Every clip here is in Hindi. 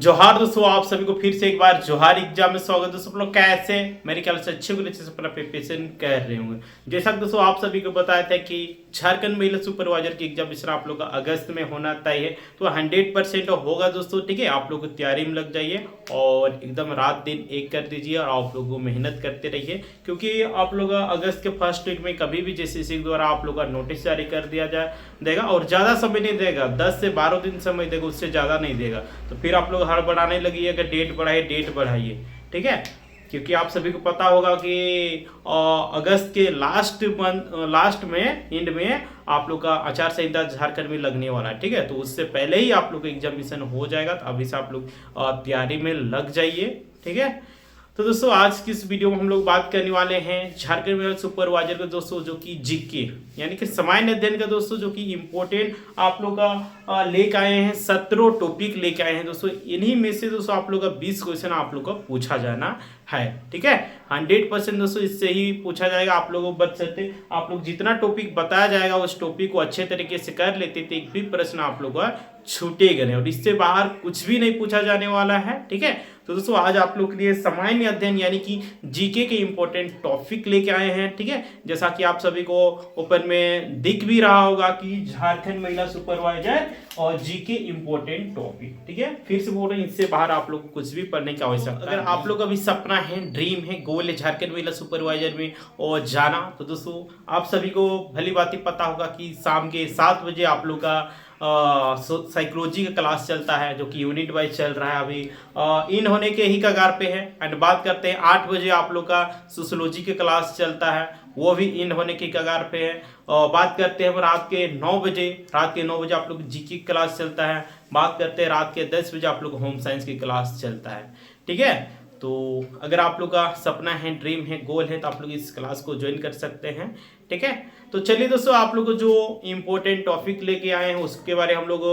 जोहार दोस्तों, आप सभी को फिर से एक बार जोहार एग्जाम में स्वागत। दोस्तों आप लोग कैसे, मेरे ख्याल से अच्छे से अपना प्रिपरेशन कर रहे होंगे। जैसा कि दोस्तों आप सभी को बताया था कि झारखंड महिला सुपरवाइजर की एग्जामिनेशन आप लोग का अगस्त में होना तय है, तो 100% होगा दोस्तों। ठीक है, आप लोग को तैयारी में लग जाइए और एकदम रात दिन एक कर दीजिए और आप लोग को मेहनत करते रहिए, क्योंकि आप लोग अगस्त के फर्स्ट वीक में कभी भी JCC द्वारा आप लोग का नोटिस जारी कर दिया देगा और ज़्यादा समय नहीं देगा, 10 से 12 दिन समय देगा, उससे ज़्यादा नहीं देगा। तो फिर आप लोग हड़बड़ाने लगिए कि डेट बढ़ाइए। ठीक है, क्योंकि आप सभी को पता होगा कि अगस्त के लास्ट में एंड में आप लोग का आचार संहिता झारखंड में लगने वाला है। ठीक है, तो उससे पहले ही आप लोग का एग्जामिनेशन हो जाएगा, तो अभी से आप लोग तैयारी में लग जाइए। ठीक है, तो दोस्तों आज की इस वीडियो में हम लोग बात करने वाले हैं झारखंड में सुपरवाइजर का दोस्तों, जो कि जीके यानी कि सामान्य अध्ययन का दोस्तों, जो कि इम्पोर्टेंट आप लोग का लेके आए हैं। 17 टॉपिक लेके आए हैं दोस्तों। इन्हीं में से दोस्तों आप लोग का 20 क्वेश्चन आप लोग का पूछा जाना है। ठीक है, 100% दोस्तों इससे ही पूछा जाएगा। आप लोगों को बच सकते, आप लोग जितना टॉपिक बताया जाएगा उस टॉपिक को अच्छे तरीके से कर लेते थे, एक भी प्रश्न आप लोग का छूटेगा नहीं और इससे बाहर कुछ भी नहीं पूछा जाने वाला है। ठीक है, तो दोस्तों आज आप लोग के लिए सामान्य अध्ययन यानी कि जीके के इंपॉर्टेंट टॉपिक लेके आए हैं। ठीक है, जैसा कि आप सभी को ऊपर में दिख भी रहा होगा कि झारखंड महिला सुपरवाइजर और जीके इंपॉर्टेंट टॉपिक। ठीक है, फिर से बोल रहे हैं, इससे बाहर आप लोग को कुछ भी पढ़ने की आवश्यकता। अगर आप लोग का भी सपना है, ड्रीम है, गोल है झारखंड महिला सुपरवाइजर में और जाना, तो दोस्तों आप सभी को भली बात ही पता होगा कि शाम के 7 बजे आप लोग का साइकोलॉजी का क्लास चलता है, जो कि यूनिट वाइज चल रहा है, अभी इन होने के ही कगार पे है। एंड बात करते हैं 8 बजे आप लोग का सोशियोलॉजी का क्लास चलता है, वो भी इन होने के कगार पे है। और बात करते हैं हम रात के 9 बजे आप लोग जीके क्लास चलता है। बात करते हैं रात के 10 बजे आप लोग होम साइंस की क्लास चलता है। ठीक है, तो अगर आप लोग का सपना है, ड्रीम है, गोल है, तो आप लोग इस क्लास को ज्वाइन कर सकते हैं। ठीक है, तो चलिए दोस्तों आप लोग को जो इम्पोर्टेंट टॉपिक लेके आए हैं उसके बारे में हम लोग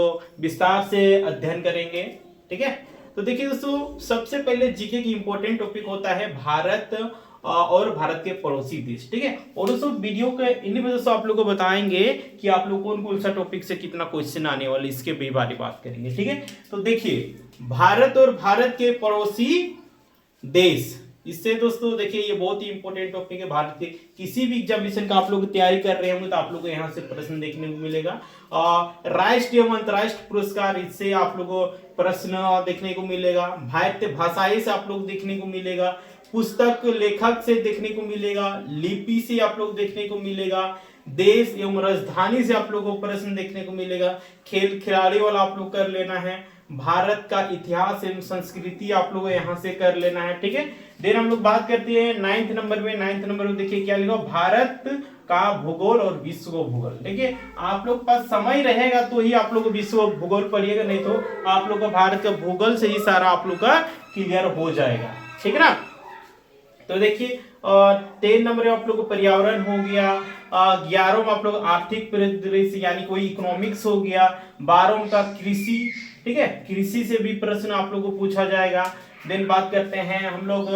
विस्तार से अध्ययन करेंगे। ठीक है, तो देखिए दोस्तों, सबसे पहले जीके की इम्पोर्टेंट टॉपिक होता है भारत और भारत के पड़ोसी देश। ठीक है, और दोस्तों वीडियो के इन्हीं वजह से आप लोग को बताएंगे कि आप लोग कौन कौन सा टॉपिक से कितना क्वेश्चन आने वाले, इसके भी बारे बात करेंगे। ठीक है, तो देखिए भारत और भारत के पड़ोसी देश, इससे दोस्तों देखिए ये बहुत ही इंपॉर्टेंट टॉपिक है। भारत के किसी भी एग्जामिनेशन का आप लोग तैयारी कर रहे होंगे तो आप लोग को यहाँ से प्रश्न देखने को मिलेगा। राष्ट्रीय एवं अंतरराष्ट्रीय पुरस्कार, इससे आप लोग को प्रश्न देखने को मिलेगा। भारतीय भाषाएं से आप लोग देखने को मिलेगा। पुस्तक लेखक से देखने को मिलेगा। लिपि से आप लोग देखने को मिलेगा। देश एवं राजधानी से आप लोगों को प्रश्न देखने को मिलेगा। खेल खिलाड़ी वाला आप लोग कर लेना है। भारत का इतिहास एवं संस्कृति आप लोग यहाँ से कर लेना है। ठीक है, देन हम लोग बात करते हैं 9th नंबर में देखिए क्या लिखा, भारत का भूगोल और विश्व भूगोल। देखिए आप लोग पास समय रहेगा तो ही आप लोग विश्व भूगोल पढ़िएगा, नहीं तो आप लोग का भारत का भूगोल से ही सारा आप लोग का क्लियर हो जाएगा। ठीक है ना, तो देखिए 10 नंबर में आप लोग को पर्यावरण हो गया। 11 में आप लोग आर्थिक परिदृश्य यानी कोई इकोनॉमिक्स हो गया। 12 का कृषि। ठीक है, कृषि से भी प्रश्न आप लोग को पूछा जाएगा। देन बात करते हैं हम लोग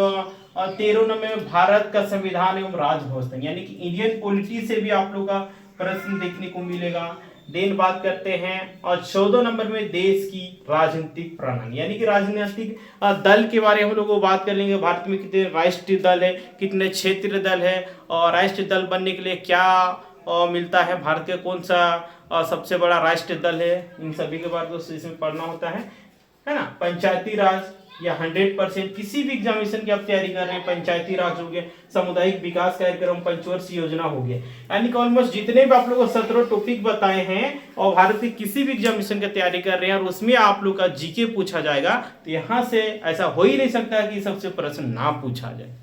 13 नंबर में भारत का संविधान एवं राजव्यवस्था यानी कि इंडियन पॉलिटी से भी आप लोग का प्रश्न देखने को मिलेगा। देन बात करते हैं और 14 नंबर में देश की राजनीतिक प्रणाली यानी कि राजनीतिक दल के बारे में हम लोग बात कर लेंगे। भारत में कितने राष्ट्रीय दल है, कितने क्षेत्रीय दल है, और राष्ट्रीय दल बनने के लिए क्या मिलता है, भारत के कौन सा सबसे बड़ा राष्ट्रीय दल है, इन सभी के बारे में दोस्तों इसमें पढ़ना होता है ना। पंचायती राज या 100% किसी भी एग्जामिनेशन की आप तैयारी कर रहे हैं, पंचायती राज हो गया, सामुदायिक विकास कार्यक्रम, पंचवर्षीय योजना हो गया, यानी कि ऑलमोस्ट जितने भी आप लोगों को 17 टॉपिक बताए हैं और भारत की किसी भी एग्जामिनेशन की तैयारी कर रहे हैं और उसमें आप लोग का जीके पूछा जाएगा, तो यहाँ से ऐसा हो ही नहीं सकता कि सबसे प्रश्न ना पूछा जाए।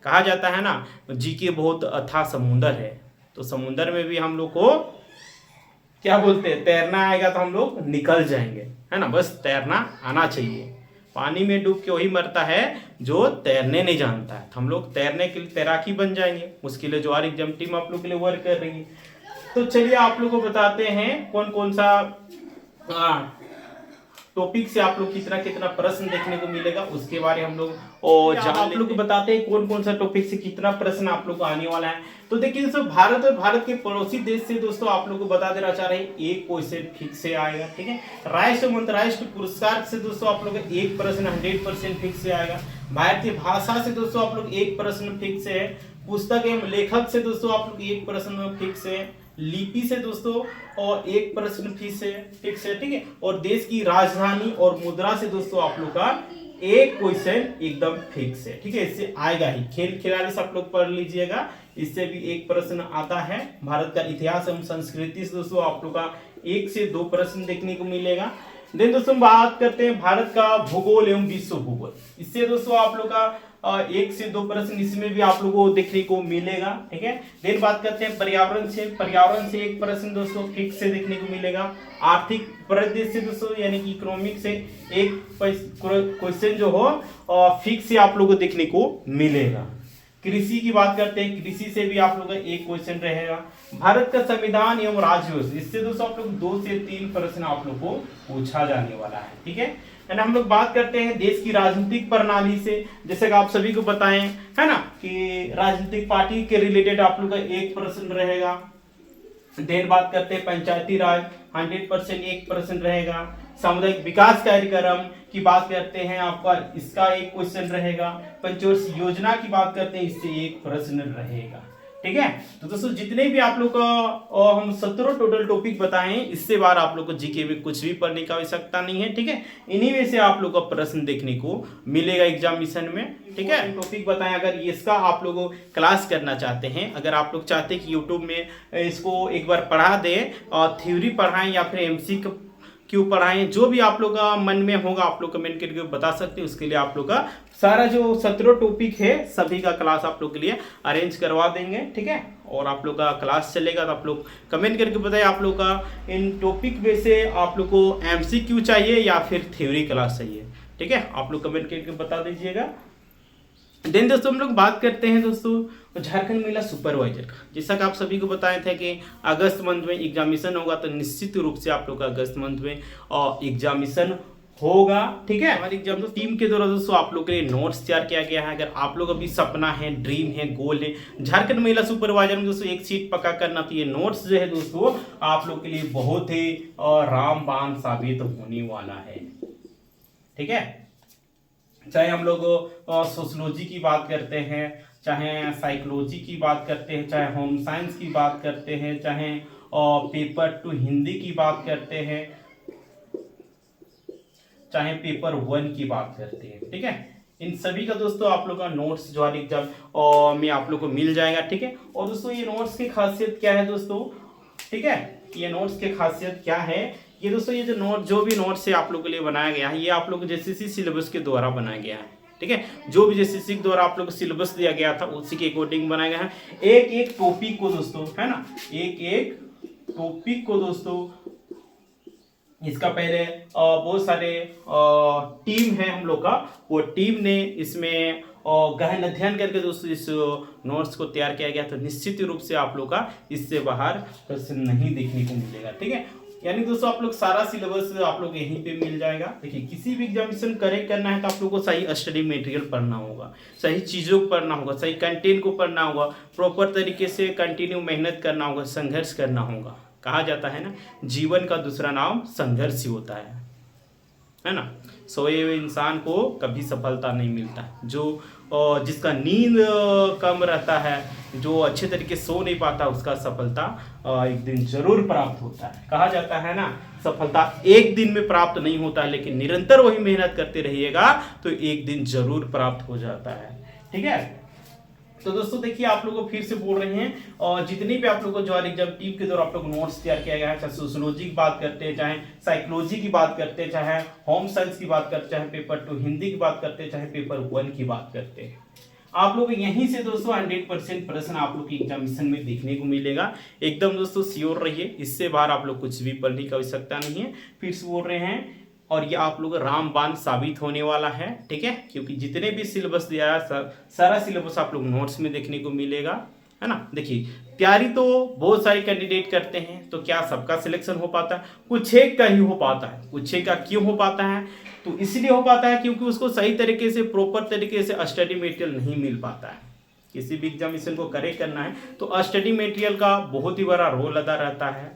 कहा जाता है ना, जीके बहुत अथाह समुंदर है, तो समुंदर में भी हम लोग को क्या बोलते हैं, तैरना आएगा तो हम लोग निकल जाएंगे, है ना। बस तैरना आना चाहिए। पानी में डूब के वही मरता है जो तैरने नहीं जानता है। तो हम लोग तैरने के लिए तैराकी बन जाएंगे। उसके लिए जो एग्जाम टीम आप लोग के लिए वर्क कर रही है। तो चलिए आप लोग को बताते हैं कौन कौन सा टॉपिक से आप लोग कितना कितना प्रश्न देखने को मिलेगा उसके बारे हम लोग और आप लोग को बताते हैं कौन कौन सा टॉपिक से कितना प्रश्न आप लोग को आने वाला है। तो देखिए दोस्तों, भारत और भारत के पड़ोसी देश से दोस्तों आप लोग को बता देना चाह रहे हैं एक क्वेश्चन फिक्स से आएगा, ठीक है। राष्ट्र मंत्राष्ट्र पुरस्कार से दोस्तों आप लोग एक प्रश्न 100% फिक्स से आएगा। भारतीय भाषा से दोस्तों आप लोग एक प्रश्न फिक्स है। पुस्तक एवं लेखक से दोस्तों आप लोग एक प्रश्न फिक्स है। लिपि से दोस्तों और एक प्रश्न फिक्स है, ठीक है। और देश की राजधानी और मुद्रा से दोस्तों आप लोग का एक क्वेश्चन एकदम फिक्स है, ठीक है। इससे आएगा ही। खेल खिलाड़ी से आप लोग पढ़ लीजिएगा, इससे भी एक प्रश्न आता है। भारत का इतिहास एवं संस्कृति से दोस्तों आप लोग का 1 से 2 प्रश्न देखने को मिलेगा। देन दोस्तों बात करते हैं भारत का भूगोल एवं विश्व भूगोल, इससे दोस्तों आप लोग का 1 से 2 प्रश्न इसमें भी आप लोगों को देखने को मिलेगा, ठीक है। देन बात करते हैं पर्यावरण से एक प्रश्न दोस्तों फिक्स से देखने को मिलेगा। आर्थिक परिदृश्य से दोस्तों यानी कि इकोनॉमिक से एक क्वेश्चन जो हो फिक्स से आप लोगों को देखने को मिलेगा। कृषि की बात करते हैं, कृषि से भी आप लोग का एक क्वेश्चन रहेगा। भारत का संविधान एवं राज्य व्यवस्था, इससे दोस्तों आप लोग 2 से 3 प्रश्न आप लोग को पूछा जाने वाला है, ठीक है। हम लोग बात करते हैं देश की राजनीतिक प्रणाली से, जैसे कि आप सभी को बताएं है ना कि राजनीतिक पार्टी के रिलेटेड आप लोग का एक प्रश्न रहेगा। देर बात करते हैं पंचायती राज 100% एक प्रश्न रहेगा। सामुदायिक विकास कार्यक्रम की बात करते हैं आपका इसका एक क्वेश्चन रहेगा। पंचवर्षीय योजना की बात करते हैं इससे एक प्रश्न रहेगा, ठीक है। तो दोस्तों जितने भी आप लोग को हम 17 टोटल टॉपिक बताएं, इससे बार आप लोग को जीके में कुछ भी पढ़ने की आवश्यकता नहीं है, ठीक है। इन्हीं में से आप लोग को प्रश्न देखने को मिलेगा एग्जामिनेशन में, ठीक है। टॉपिक बताएं, अगर इसका आप लोग क्लास करना चाहते हैं, अगर आप लोग चाहते हैं कि यूट्यूब में इसको एक बार पढ़ा दें और थ्योरी पढ़ाएं या फिर MCQ क्यों पढ़ाएं, जो भी आप लोग का मन में होगा आप लोग कमेंट करके बता सकते हैं। उसके लिए आप लोग का सारा जो 17 टॉपिक है सभी का क्लास आप लोग के लिए अरेंज करवा देंगे, ठीक है। और आप लोग का क्लास चलेगा तो आप लोग कमेंट करके बताइए आप लोग का इन टॉपिक में से आप लोग को MCQ चाहिए या फिर थ्योरी क्लास चाहिए, ठीक है। आप लोग कमेंट करके बता दीजिएगा। देन दोस्तों हम लोग बात करते हैं दोस्तों झारखंड महिला सुपरवाइजर का। जैसा कि आप सभी को बताए थे कि अगस्त मंथ में एग्जामिनेशन होगा, तो निश्चित रूप से आप लोग का अगस्त मंथ में एग्जामिनेशन होगा, ठीक है। हमारी एग्जाम टीम के द्वारा दोस्तों आप लोग के लिए नोट्स तैयार किया गया है। अगर आप लोग अभी सपना है, ड्रीम है, गोल है झारखंड महिला सुपरवाइजर में दोस्तों एक सीट पक्का करना, तो ये नोट्स जो है दोस्तों आप लोग के लिए बहुत ही रामबाण साबित होने वाला है, ठीक है। चाहे हम लोग सोशलॉजी की बात करते हैं, चाहे साइकोलॉजी की बात करते हैं, चाहे होम साइंस की बात करते हैं, चाहे पेपर 2 हिंदी की बात करते हैं, चाहे पेपर 1 की बात करते हैं, ठीक है। इन सभी का दोस्तों आप लोग का नोट्स जो है एग्जाम में आप लोग को मिल जाएगा, ठीक है। और दोस्तों ये नोट्स की खासियत क्या है दोस्तों, ठीक है। ये नोट्स की खासियत क्या है, ये दोस्तों ये जो भी नोट्स है आप लोगों के लिए बनाया गया है, ये आप लोग JCC सिलेबस के द्वारा बनाया गया है, ठीक है। जो भी JCC के द्वारा आप लोग को सिलेबस दिया गया था उसी के अकॉर्डिंग बनाया गया है। एक एक टॉपिक को दोस्तों है ना, एक एक टॉपिक को दोस्तों इसका पहले बहुत सारे टीम है हम लोग का, वो टीम ने इसमें गहन अध्ययन करके दोस्तों इस नोट्स को तैयार किया गया। तो निश्चित रूप से आप लोग का इससे बाहर प्रश्न नहीं देखने को मिलेगा, ठीक है। यानी दोस्तों आप लोग सारा सिलेबस आप लोग यहीं पे मिल जाएगा। देखिए किसी भी एग्जामिनेशन करेक्ट करना है तो आप लोग को सही स्टडी मटेरियल पढ़ना होगा, सही चीज़ों को पढ़ना होगा, सही कंटेंट को पढ़ना होगा, प्रॉपर तरीके से कंटिन्यू मेहनत करना होगा, संघर्ष करना होगा। कहा जाता है ना, जीवन का दूसरा नाम संघर्ष ही होता है ना। सोए हुए इंसान को कभी सफलता नहीं मिलता। जो जिसका नींद कम रहता है, जो अच्छे तरीके सो नहीं पाता, उसका सफलता एक दिन जरूर प्राप्त होता है। कहा जाता है ना, सफलता एक दिन में प्राप्त नहीं होता है, लेकिन निरंतर वही मेहनत करते रहिएगा तो एक दिन जरूर प्राप्त हो जाता है, ठीक है। तो दोस्तों देखिए आप लोगों को फिर से बोल रहे हैं, और जितनी भी आप लोगों को जो एग्जाम टीम के द्वारा आप लोग नोट्स तैयार किया गया है, चाहे सोशलॉजी की बात करते हैं, चाहे साइकोलॉजी की बात करते हैं, चाहे होम साइंस की बात करते हैं, चाहे पेपर 2 हिंदी की बात करते हैं, चाहे पेपर 1 की बात करते हैं, आप लोग यहीं से दोस्तों 100% प्रश्न आप लोग की एग्जामिनेशन में देखने को मिलेगा। एकदम दोस्तों श्योर रहिए, इससे बाहर आप लोग कुछ भी पढ़ने की आवश्यकता नहीं है। फिर से बोल रहे हैं, और ये आप लोग रामबाण साबित होने वाला है, ठीक है। क्योंकि जितने भी सिलेबस दिया है सारा सिलेबस आप लोग नोट्स में देखने को मिलेगा, है ना। देखिए तैयारी तो बहुत सारे कैंडिडेट करते हैं, तो क्या सबका सिलेक्शन हो पाता है? कुछ एक का ही हो पाता है। कुछ एक का क्यों हो पाता है? तो इसलिए हो पाता है क्योंकि उसको सही तरीके से, प्रॉपर तरीके से स्टडी मटेरियल नहीं मिल पाता है। किसी भी एग्जामिनेशन को करेक्ट करना है तो स्टडी मटेरियल का बहुत ही बड़ा रोल अदा रहता है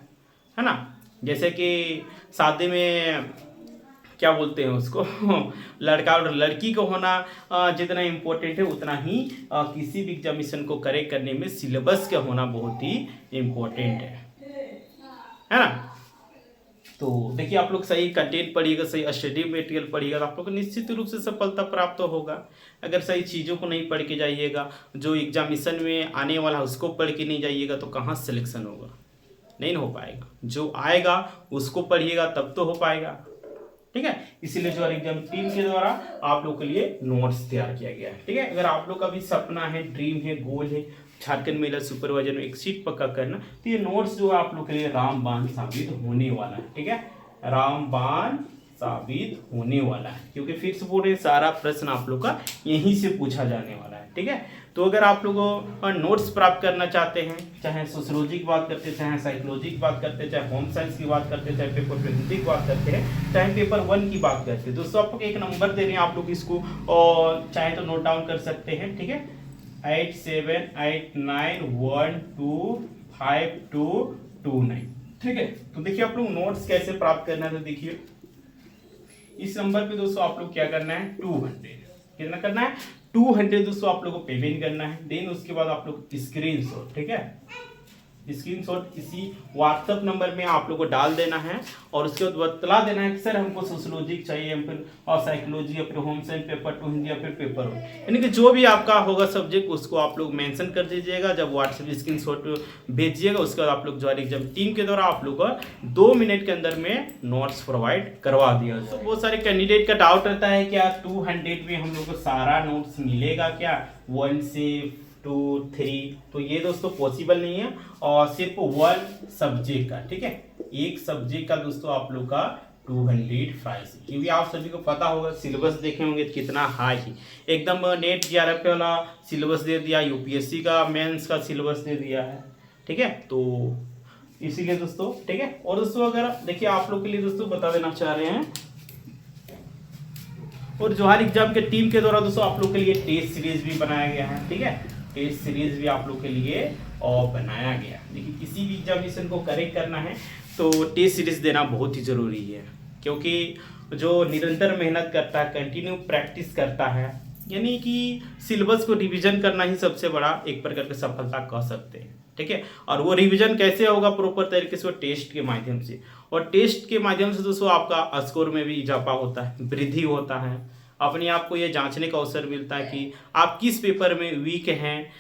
ना। जैसे कि शादी में क्या बोलते हैं उसको लड़का और लड़की को होना जितना इम्पोर्टेंट है, उतना ही किसी भी एग्जामिनेशन को करेक्ट करने में सिलेबस का होना बहुत ही इम्पोर्टेंट है ना। तो देखिए, आप लोग सही कंटेंट पढ़िएगा, सही स्टडी मटेरियल पढ़िएगा तो आप लोग को निश्चित रूप से सफलता प्राप्त होगा। अगर सही चीज़ों को नहीं पढ़ के जाइएगा, जो एग्जामिनेशन में आने वाला है उसको पढ़ के नहीं जाइएगा, तो कहाँ सिलेक्शन होगा? नहीं हो पाएगा। जो आएगा उसको पढ़िएगा तब तो हो पाएगा, ठीक है। इसीलिए जो एग्जाम टीम के द्वारा आप लोग के लिए नोट्स तैयार किया गया है, ठीक है। अगर आप लोग का भी सपना है, ड्रीम है, गोल है झारखंड महिला सुपरवाइजर में एक सीट पक्का करना, तो ये नोट्स जो है आप लोग के लिए रामबाण साबित होने वाला है, ठीक है। रामबाण साबित होने वाला है, क्योंकि फिर से बोल रहे सारा प्रश्न आप लोग का यहीं से पूछा जाने वाला है, ठीक है। तो अगर आप लोग नोट्स प्राप्त करना चाहते हैं, चाहे सोशोलॉजी की बात करते हैं, चाहे साइकोलॉजी की बात करते हैं, चाहे होम साइंस की बात करते हैं, चाहे पेपर 20 की बात करते हैं, चाहे पेपर 1 की बात करते हैं, दोस्तों आप लोग एक नंबर दे रहे हैं, आप लोग इसको और चाहे तो नोट डाउन कर सकते हैं, ठीक है। 8789125229, ठीक है। तो देखिए आप लोग नोट्स कैसे प्राप्त करना है, तो देखिए इस नंबर पे दोस्तों आप लोग क्या करना है, 200 कितना करना है, 200 दोस्तों आप लोग को पेमेंट करना है। देन उसके बाद आप लोग स्क्रीनशॉट, ठीक है, स्क्रीनशॉट इसी व्हाट्सएप नंबर में आप लोग को डाल देना है और उसके बाद बतला देना है कि सर हमको सोशोलॉजी चाहिए, या फिर और साइकोलॉजी, या फिर होम साइंस पेपर 2 हिंदी, या फिर पेपर 1, यानी कि जो भी आपका होगा सब्जेक्ट उसको आप लोग मेंशन कर दीजिएगा। जब व्हाट्सएप स्क्रीनशॉट भेजिएगा उसके बाद आप लोग जो एग्जाम टीम के द्वारा आप लोग का 2 मिनट के अंदर में नोट्स प्रोवाइड करवा दिया। तो बहुत सारे कैंडिडेट का डाउट रहता है क्या 200 में हम लोग को सारा नोट्स मिलेगा क्या, 1 से 2 3? तो ये दोस्तों पॉसिबल नहीं है, और सिर्फ 1 सब्जेक्ट का, ठीक है, एक सब्जेक्ट का दोस्तों आप लोग का 205, क्योंकि आप सभी को पता होगा सिलेबस देखे होंगे कितना हाई ही एकदम नेट JRF वाला सिलेबस दे दिया, यूपीएससी का मेंस का सिलेबस दे दिया है, ठीक है। तो इसीलिए दोस्तों, ठीक है। और दोस्तों अगर देखिए आप लोग के लिए दोस्तों बता देना चाह रहे हैं, और जोहार एग्जाम के टीम के द्वारा दोस्तों आप लोग के लिए टेस्ट सीरीज भी बनाया गया है, ठीक है। टेस्ट सीरीज भी आप लोग के लिए और बनाया गया। देखिए किसी भी एग्जामिनेशन को करेक्ट करना है तो टेस्ट सीरीज देना बहुत ही ज़रूरी है, क्योंकि जो निरंतर मेहनत करता है, कंटिन्यू प्रैक्टिस करता है, यानी कि सिलेबस को रिवीजन करना ही सबसे बड़ा एक प्रकार की सफलता कह सकते हैं, ठीक है। और वो रिवीजन कैसे होगा, प्रॉपर तरीके से, वो टेस्ट के माध्यम से, और टेस्ट के माध्यम से दोस्तों आपका स्कोर में भी इजाफा होता है, वृद्धि होता है, अपने आप को ये जांचने का अवसर मिलता है कि आप किस पेपर में वीक हैं,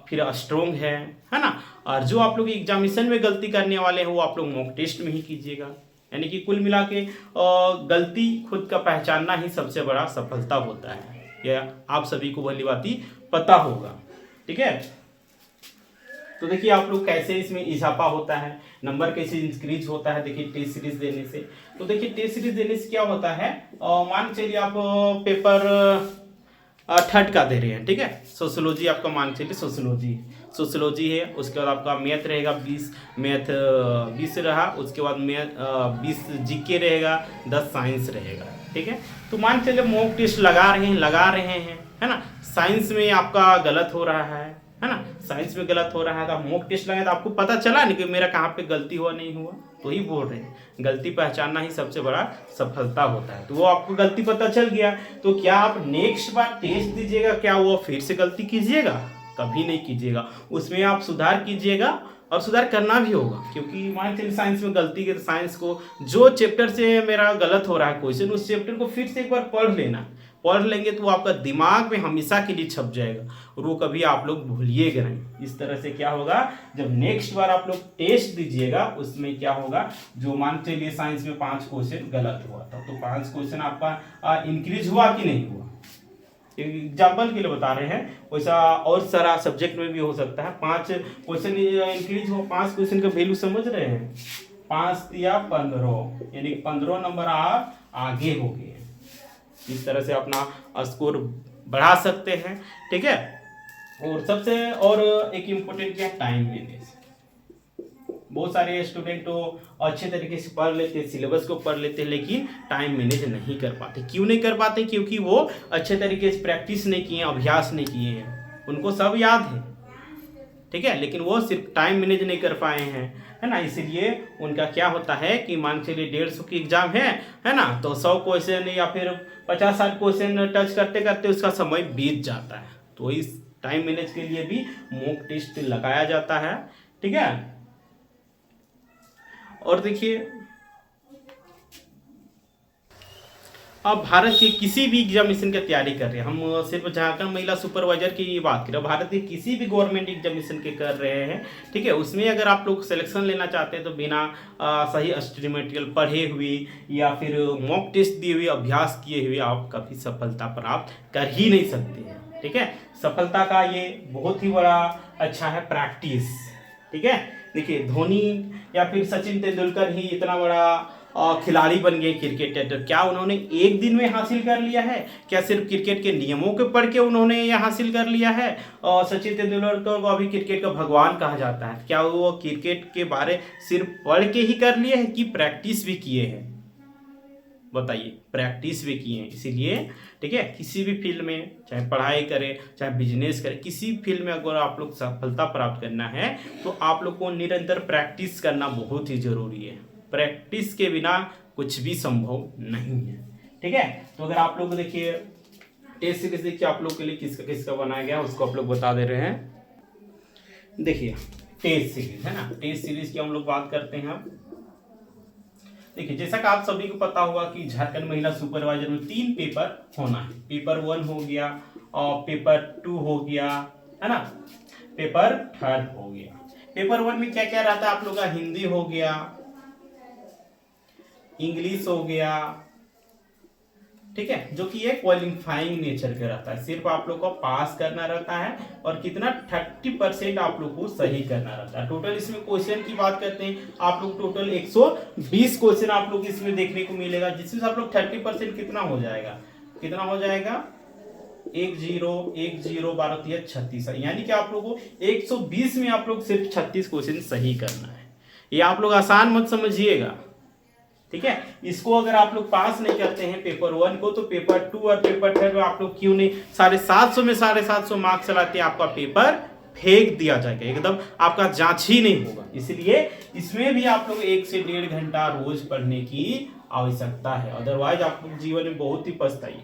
फिर स्ट्रोंग है ना। और जो आप लोग एग्जामिनेशन में गलती करने वाले हैं वो आप लोग मॉक टेस्ट में ही कीजिएगा, यानी कि कुल मिला के गलती खुद का पहचानना ही सबसे बड़ा सफलता होता है, यह आप सभी को भली बात ही पता होगा, ठीक है। तो देखिए आप लोग कैसे इसमें इजाफा होता है, नंबर कैसे इंक्रीज होता है, देखिए टेस्ट सीरीज देने से। तो देखिए टेस्ट सीरीज देने से क्या होता है, मान चलिए आप पेपर 3rd का दे रहे हैं, ठीक है, सोशोलॉजी आपका मान चलिए सोशोलॉजी है, उसके बाद आपका मैथ रहेगा 20 रहा, उसके बाद 20 जीके रहेगा, 10 साइंस रहेगा, ठीक है। तो मान चलिए मॉक टेस्ट लगा रहे हैं, है ना। साइंस में आपका गलत हो रहा है ना, साइंस में गलत हो रहा है तो आप मॉक टेस्ट लगाए तो आपको पता चला नहीं कि मेरा कहाँ पे गलती हुआ नहीं हुआ, तो ही बोल रहे हैं गलती पहचानना ही सबसे बड़ा सफलता होता है। तो वो आपको गलती पता चल गया तो क्या आप नेक्स्ट बार टेस्ट दीजिएगा, क्या वो फिर से गलती कीजिएगा? कभी नहीं कीजिएगा, उसमें आप सुधार कीजिएगा, और सुधार करना भी होगा, क्योंकि मान चलिए साइंस में गलती के, तो साइंस को जो चैप्टर से मेरा गलत हो रहा है क्वेश्चन, उस चैप्टर को फिर से एक बार पढ़ लेना, पढ़ लेंगे तो वो आपका दिमाग में हमेशा के लिए छप जाएगा और वो कभी आप लोग भूलिएगा नहीं। इस तरह से क्या होगा, जब नेक्स्ट बार आप लोग टेस्ट दीजिएगा उसमें क्या होगा, जो मान चलिए साइंस में 5 क्वेश्चन गलत हुआ था तो 5 क्वेश्चन आपका इंक्रीज हुआ कि नहीं हुआ, एग्जाम्पल के लिए बता रहे हैं, वैसा और सारा सब्जेक्ट में भी हो सकता है। 5 क्वेश्चन इंक्रीज हो, 5 क्वेश्चन का वैल्यू समझ रहे हैं, 5 या 15, यानी 15 नंबर आप आगे हो गए। इस तरह से अपना स्कोर बढ़ा सकते हैं, ठीक है। और सबसे और एक इम्पोर्टेंट क्या, टाइम मैनेज। बहुत सारे स्टूडेंट तो अच्छे तरीके से पढ़ लेते हैं, सिलेबस को पढ़ लेते हैं, लेकिन टाइम मैनेज नहीं कर पाते। क्यों नहीं कर पाते? क्योंकि वो अच्छे तरीके से प्रैक्टिस नहीं किए हैं, अभ्यास नहीं किए हैं। उनको सब याद है, ठीक है, लेकिन वो सिर्फ टाइम मैनेज नहीं कर पाए हैं, है ना। इसीलिए उनका क्या होता है कि मान चलिए 150 की एग्जाम है ना, तो 100 क्वेश्चन या फिर 50-60 क्वेश्चन टच करते करते उसका समय बीत जाता है। तो इस टाइम मैनेज के लिए भी मॉक टेस्ट लगाया जाता है, ठीक है। और देखिए, अब भारत के किसी भी एग्जामिनेशन की तैयारी कर रहे हैं, हम सिर्फ झारखंड महिला सुपरवाइजर की बात करें, भारत के किसी भी गवर्नमेंट एग्जामिनेशन के कर रहे हैं, ठीक है, उसमें अगर आप लोग सिलेक्शन लेना चाहते हैं तो बिना सही स्टडी मटेरियल पढ़े हुए या फिर मॉक टेस्ट दिए हुए, अभ्यास किए हुए आप कभी सफलता प्राप्त कर ही नहीं सकते हैं, ठीक है। सफलता का ये बहुत ही बड़ा अच्छा है प्रैक्टिस, ठीक है। देखिए, धोनी या फिर सचिन तेंदुलकर ही इतना बड़ा खिलाड़ी बन गए क्रिकेटर, क्या उन्होंने एक दिन में हासिल कर लिया है? क्या सिर्फ क्रिकेट के नियमों के पढ़ के उन्होंने यह हासिल कर लिया है? और सचिन तेंदुलकर को अभी क्रिकेट का भगवान कहा जाता है। क्या वो क्रिकेट के बारे सिर्फ पढ़ के ही कर लिए हैं कि प्रैक्टिस भी किए हैं? बताइए, प्रैक्टिस भी किए हैं। इसीलिए, ठीक है, किसी भी फील्ड में, चाहे पढ़ाई करें, चाहे बिजनेस करें, किसी फील्ड में अगर आप लोग सफलता प्राप्त करना है तो आप लोग को निरंतर प्रैक्टिस करना बहुत ही जरूरी है। प्रैक्टिस के बिना कुछ भी संभव नहीं है, ठीक है। तो अगर आप लोग देखिए टेस्ट सीरीज देखिए, आप लोग के लिए किसका किसका बनाया गया उसको आप लोग बता दे रहे हैं। देखिए, टेस्ट सीरीज है ना, टेस्ट सीरीज की हम लोग बात करते हैं। अब देखिए, जैसा कि आप सभी को पता होगा कि झारखंड महिला सुपरवाइजर में 3 पेपर होना है। पेपर 1 हो गया और पेपर 2 हो गया, है ना, पेपर 3 हो गया। पेपर 1 में क्या क्या रहता है आप लोग का? हिंदी हो गया, इंग्लिश हो गया, ठीक है, जो कि ये क्वालिफाइंग नेचर का रहता है। सिर्फ आप लोग को पास करना रहता है और कितना 30% आप लोग को सही करना रहता है। टोटल इसमें क्वेश्चन की बात करते हैं, आप लोग टोटल 120 क्वेश्चन आप लोग इसमें देखने को मिलेगा, जिसमें आप लोग 30% कितना हो जाएगा? कितना हो जाएगा? 1 0 1 0 12 3 36, यानी कि आप लोग को 120 में आप लोग सिर्फ 36 क्वेश्चन सही करना है। ये आप लोग आसान मत समझिएगा, ठीक है। इसको अगर आप लोग पास नहीं करते हैं पेपर 1 को, तो पेपर 2 और पेपर 3 में आप लोग क्यों नहीं 750 में 750 मार्क्स लाते हैं, आपका पेपर फेंक दिया जाएगा, एकदम आपका जांच ही नहीं होगा। इसलिए इसमें भी आप लोग 1 से 1.5 घंटा रोज पढ़ने की आवश्यकता है, अदरवाइज आप लोग जीवन में बहुत ही पछताइए।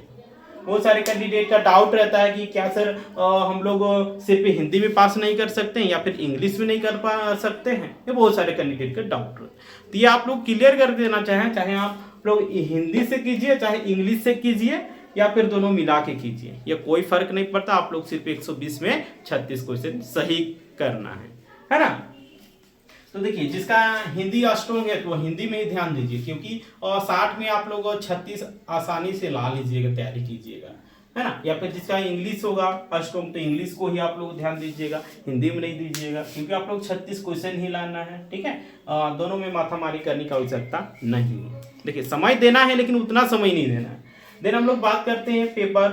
बहुत सारे कैंडिडेट का डाउट रहता है कि क्या सर हम लोग सिर्फ हिंदी में पास नहीं कर सकते हैं या फिर इंग्लिश में नहीं कर पा सकते हैं, ये बहुत सारे कैंडिडेट का डाउट रहता है। तो ये आप लोग क्लियर कर देना चाहें, चाहे आप लोग हिंदी से कीजिए, चाहे इंग्लिश से कीजिए, या फिर दोनों मिला के कीजिए, ये कोई फर्क नहीं पड़ता। आप लोग सिर्फ 120 में 36 क्वेश्चन सही करना है ना। तो देखिए, जिसका हिंदी स्ट्रॉन्ग है तो हिंदी में ही ध्यान दीजिए, क्योंकि 60 में आप लोग 36 आसानी से ला लीजिएगा, तैयारी कीजिएगा, है ना। या फिर जिसका इंग्लिश होगा स्ट्रॉन्ग तो इंग्लिश को ही आप लोग ध्यान दीजिएगा, हिंदी में नहीं दीजिएगा, क्योंकि आप लोग 36 क्वेश्चन ही लाना है, ठीक है। दोनों में माथामारी करने की आवश्यकता नहीं है। देखिए, समय देना है लेकिन उतना समय नहीं देना है। देन हम लोग बात करते हैं पेपर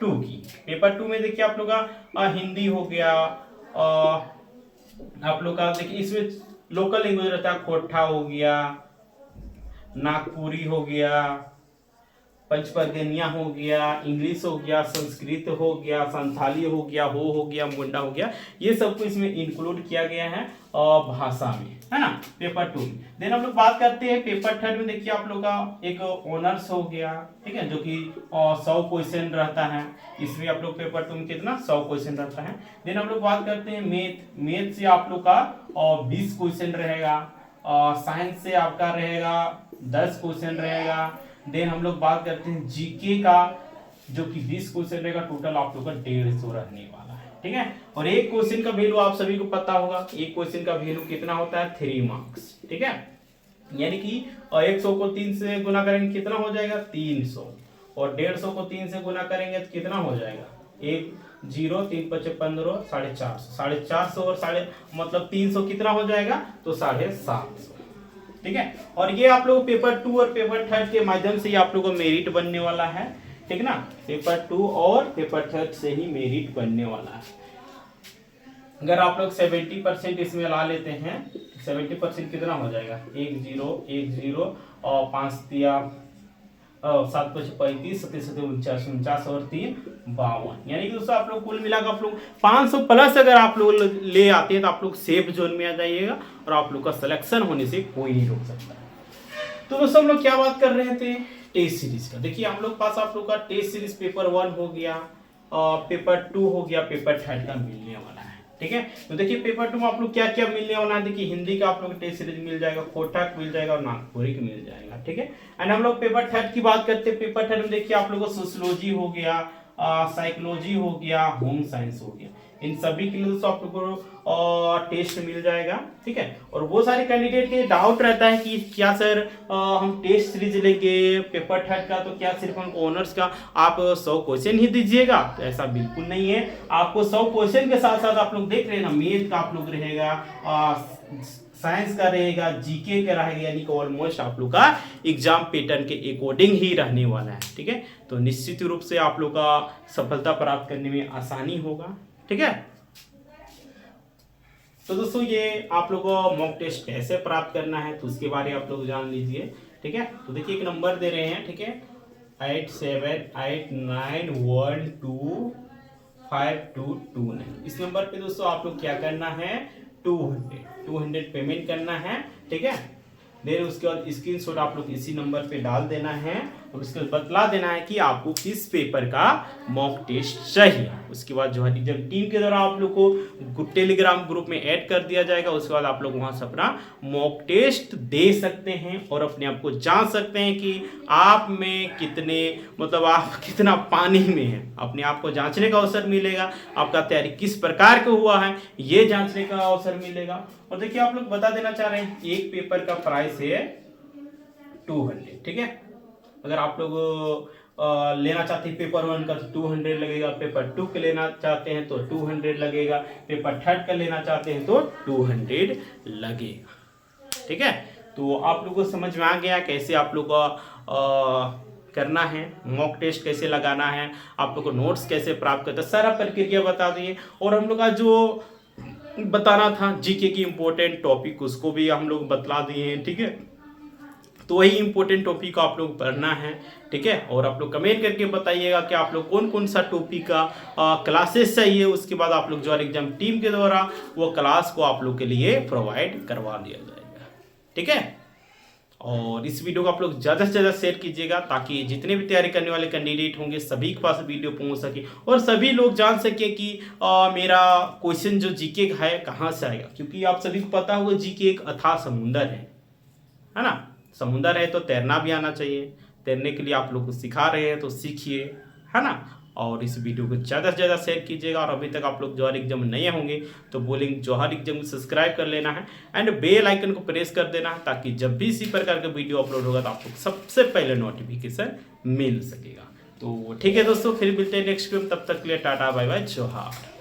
2 की। पेपर 2 में देखिए आप लोग का हिंदी हो गया, आप लोग का देखिए इसमें लोकल लैंग्वेज रहता है, खोटा हो गया, नागपुरी हो गया, पंचपर्गनिया हो गया, इंग्लिश हो गया, संस्कृत हो गया, संथाली हो गया, हो गया, मुंडा हो गया, ये सब कुछ इसमें इंक्लूड किया गया है भाषा में, है ना, पेपर 2 में। देन हम लोग बात करते हैं पेपर 3 में। देखिए आप लोग का एक ऑनर्स हो गया, ठीक है, जो कि 100 क्वेश्चन रहता है। इसमें आप लोग पेपर 2 में कितना 100 क्वेश्चन रहता है। देन हम लोग बात करते हैं मैथ से आप लोग का 20 क्वेश्चन रहेगा, साइंस से आपका रहेगा 10 क्वेश्चन रहेगा। देन हम लोग बात करते हैं जीके का, जो कि 20 क्वेश्चन रहेगा, टोटल आप लोग का 150 रहने वाला है, ठीक है। और एक क्वेश्चन का वैल्यू आप सभी को पता होगा, एक क्वेश्चन का वैल्यू कितना होता है? 3 मार्क्स, ठीक है। यानी कि 100 को 3 से गुना करेंगे कितना हो जाएगा? 300, और 150 को 3 से गुना करेंगे तो कितना हो जाएगा? 1 0 3 5 15 450 और मतलब 300 कितना हो जाएगा? तो 750, ठीक है। और ये आप लोग पेपर 2 और पेपर 3 के माध्यम से आप लोगों को मेरिट बनने वाला है, ठीक ना। पेपर 2 और पेपर 3 से ही मेरिट बनने वाला है। अगर आप लोग 70% इसमें ला लेते हैं, 70% कितना हो जाएगा, 1010 और 5 दिया 7 5 35 37 49 49 और 3 52, यानी कि दोस्तों आप लोग कुल मिलाकर आप लोग 500 प्लस अगर आप लोग ले आते हैं तो आप लोग सेफ जोन में आ जाइएगा और आप लोग का सिलेक्शन होने से कोई नहीं रोक सकता। तो दोस्तों हम लोग क्या बात कर रहे थे, टेस्ट सीरीज का। देखिए हम लोग पास आप लोग का टेस्ट सीरीज पेपर 1 हो गया और पेपर 2 हो गया, पेपर 3 का मिलने वाला है। ठीक है, तो देखिए पेपर 2 में आप लोग क्या क्या मिलने वाला है। देखिए हिंदी का आप लोग टेस्ट सीरीज मिल जाएगा, कोटक मिल जाएगा और नागपुरी का मिल जाएगा। ठीक है, एंड हम लोग पेपर 3 की बात करते हैं। पेपर 3 में देखिए आप लोगों को सोशियोलॉजी हो गया, साइकोलॉजी हो गया, होम साइंस हो गया, इन सभी के लिए दोस्तों आप लोगों को टेस्ट मिल जाएगा। ठीक है, और वो सारे कैंडिडेट के डाउट रहता है कि क्या सर हम टेस्ट सीरीज लेंगे पेपर 3 का, तो क्या सिर्फ हमको ऑनर्स का आप 100 क्वेश्चन ही दीजिएगा? तो ऐसा बिल्कुल नहीं है, आपको 100 क्वेश्चन के साथ साथ आप लोग देख रहे हैं ना, मैथ का आप लोग रहेगा, साइंस का रहेगा, जीके का रहेगा, यानी कि ऑलमोस्ट आप लोग का एग्जाम पैटर्न के अकॉर्डिंग ही रहने वाला है। ठीक है, तो निश्चित रूप से आप लोग का सफलता प्राप्त करने में आसानी होगा। ठीक है, तो दोस्तों ये आप लोग को मॉक टेस्ट कैसे प्राप्त करना है तो उसके बारे में आप लोग जान लीजिए। ठीक है, तो देखिए एक नंबर दे रहे हैं। ठीक है, 8789125229, इस नंबर पे दोस्तों आप लोग क्या करना है, 200 पेमेंट करना है। ठीक है, देन उसके बाद स्क्रीनशॉट आप लोग इसी नंबर पे डाल देना है और उसके बाद बतला देना है कि आपको किस पेपर का मॉक टेस्ट चाहिए। उसके बाद जो है जब टीम के द्वारा आप लोग को टेलीग्राम ग्रुप में ऐड कर दिया जाएगा, उसके बाद आप लोग वहां से अपना मॉक टेस्ट दे सकते हैं और अपने आप को जान सकते हैं कि आप में कितने मतलब आप कितना पानी में है। अपने आप को जांचने का अवसर मिलेगा, आपका तैयारी किस प्रकार का हुआ है ये जांचने का अवसर मिलेगा। और देखिए आप लोग बता देना चाह रहे हैं, एक पेपर का प्राइस है 200। ठीक है, अगर आप लोग लेना चाहते हैं पेपर 1 का तो 200 लगेगा, पेपर 2 का लेना चाहते हैं तो 200 लगेगा, पेपर 3 का लेना चाहते हैं तो 200 लगेगा। ठीक है, तो आप लोगों को समझ में आ गया कैसे आप लोग का करना है, मॉक टेस्ट कैसे लगाना है, आप लोग को नोट्स कैसे प्राप्त करते हैं, सारा प्रक्रिया बता दिए। और हम लोग का जो बताना था जीके की इंपॉर्टेंट टॉपिक उसको भी हम लोग बतला दिए हैं। ठीक है, तो वही इंपॉर्टेंट टॉपिक को आप लोग पढ़ना है। ठीक है, और आप लोग कमेंट करके बताइएगा कि आप लोग कौन कौन सा टॉपिक का क्लासेस चाहिए। उसके बाद आप लोग जो एग्जाम टीम के द्वारा वो क्लास को आप लोग के लिए प्रोवाइड करवा दिया जाएगा। ठीक है, और इस वीडियो को आप लोग ज़्यादा से ज़्यादा शेयर कीजिएगा ताकि जितने भी तैयारी करने वाले कैंडिडेट होंगे सभी के पास वीडियो पहुंच सके और सभी लोग जान सके कि मेरा क्वेश्चन जो जीके का है कहाँ से आएगा। क्योंकि आप सभी को पता होगा जीके एक अथाह समुंदर है ना। समुंदर है तो तैरना भी आना चाहिए, तैरने के लिए आप लोग को सिखा रहे हैं तो सीखिए, है ना। और इस वीडियो को ज़्यादा से ज़्यादा शेयर कीजिएगा। और अभी तक आप लोग जौहर एग्जाम नए होंगे तो बोलेंगे जौहर एग्जाम को सब्सक्राइब कर लेना है एंड बेल आइकन को प्रेस कर देना है ताकि जब भी इसी प्रकार का वीडियो अपलोड होगा तो आपको सबसे पहले नोटिफिकेशन मिल सकेगा। तो ठीक है दोस्तों, फिर मिलते हैं नेक्स्ट वीडियो में, तब तक के लिए टाटा बाय बाय जौहर।